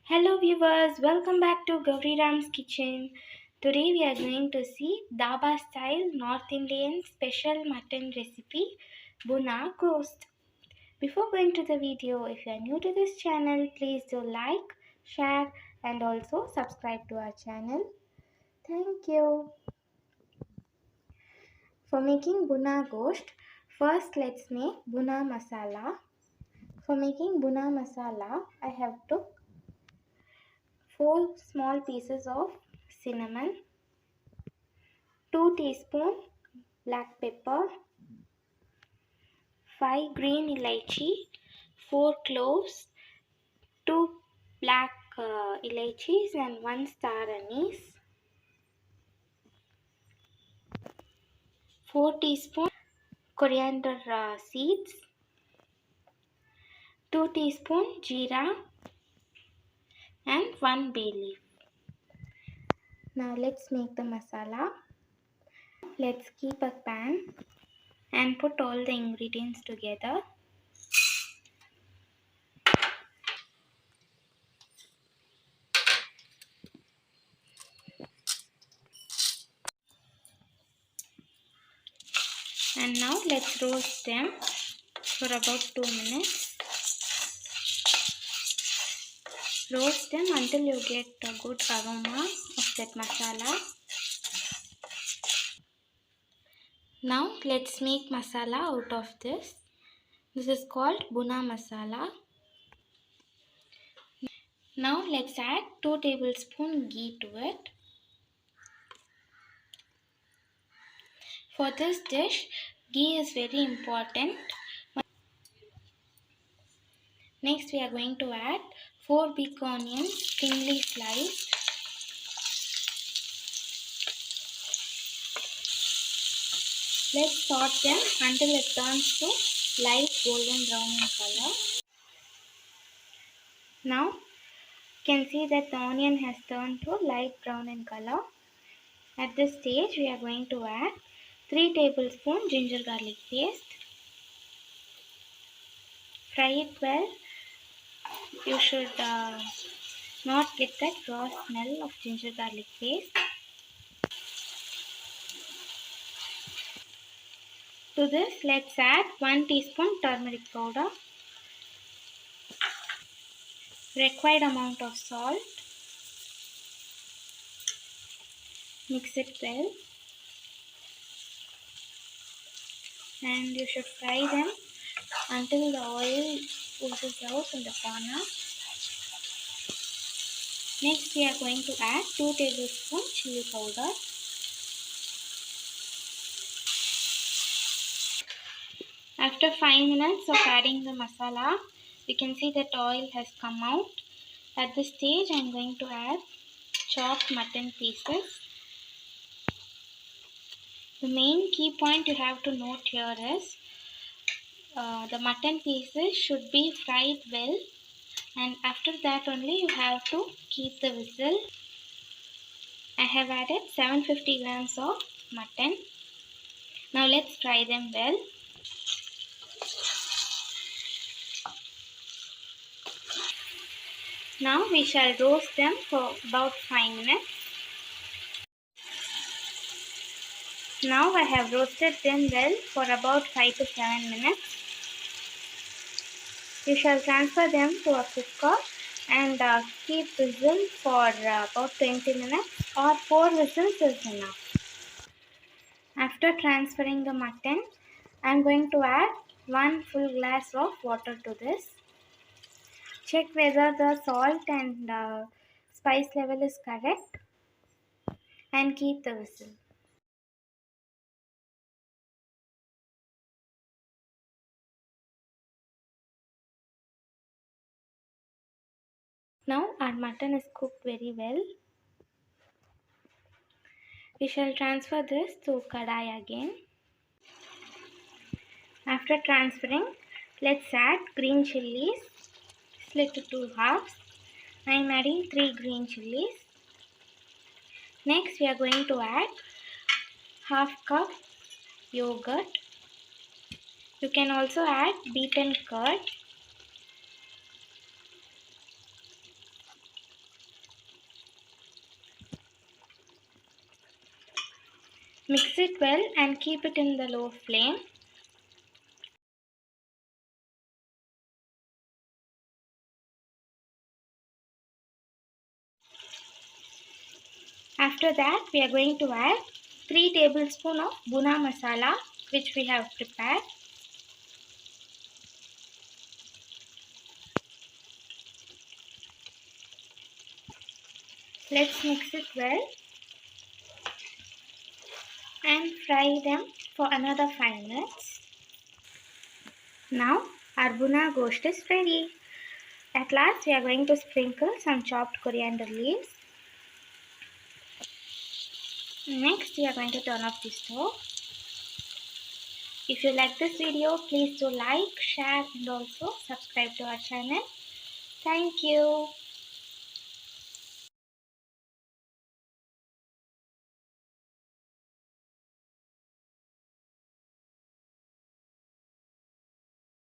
Hello viewers, welcome back to Gauri Ram's kitchen. Today we are going to see Dhaba style North Indian special mutton recipe Bhuna Gosht. Before going to the video, if you are new to this channel, please do like, share and also subscribe to our channel. Thank you. For making Bhuna Gosht, first let's make Bhuna Masala. For making Bhuna Masala, I have took 4 small pieces of cinnamon, 2 teaspoon black pepper, 5 green elaichi, 4 cloves, 2 black elaichis and 1 star anise, 4 teaspoon coriander seeds, 2 teaspoon jeera and 1 bay leaf. Now let's make the masala. Let's keep a pan and put all the ingredients together. And now let's roast them for about 2 minutes. Roast them until you get a good aroma of that masala. Now let's make masala out of this. This is called Bhuna Masala. Now let's add 2 tablespoons ghee to it. For this dish, ghee is very important. Next we are going to add 4 big onions thinly sliced. Let's saute them until it turns to light golden brown in color. Now you can see that the onion has turned to light brown in color. At this stage we are going to add 3 tablespoons ginger garlic paste. Fry it well. You should not get that raw smell of ginger garlic paste. To this let's add 1 teaspoon turmeric powder, required amount of salt. Mix it well and you should fry them until the oil oozes out in the corner. Next we are going to add 2 tablespoons chili powder. After 5 minutes of adding the masala, you can see that oil has come out. At this stage I am going to add chopped mutton pieces. The main key point you have to note here is the mutton pieces should be fried well, and after that only you have to keep the whistle. I have added 750 grams of mutton. Now let's fry them well. Now we shall roast them for about 5 minutes. Now I have roasted them well for about 5 to 7 minutes. You shall transfer them to a cooker and keep whistle for about 20 minutes or 4 whistles is enough. After transferring the mutton, I am going to add 1 full glass of water to this. Check whether the salt and spice level is correct and keep the whistle. Now our mutton is cooked very well. We shall transfer this to kadai again. After transferring, let's add green chilies, split to 2 halves. I am adding 3 green chilies. Next we are going to add half cup yogurt. You can also add beaten curd. Mix it well and keep it in the low flame. After that, we are going to add 3 tablespoons of Bhuna Masala, which we have prepared. Let's mix it well and fry them for another 5 minutes. Now our Bhuna Gosht is ready. At last, we are going to sprinkle some chopped coriander leaves. Next, we are going to turn off the stove. If you like this video, please do like, share and also subscribe to our channel. Thank you.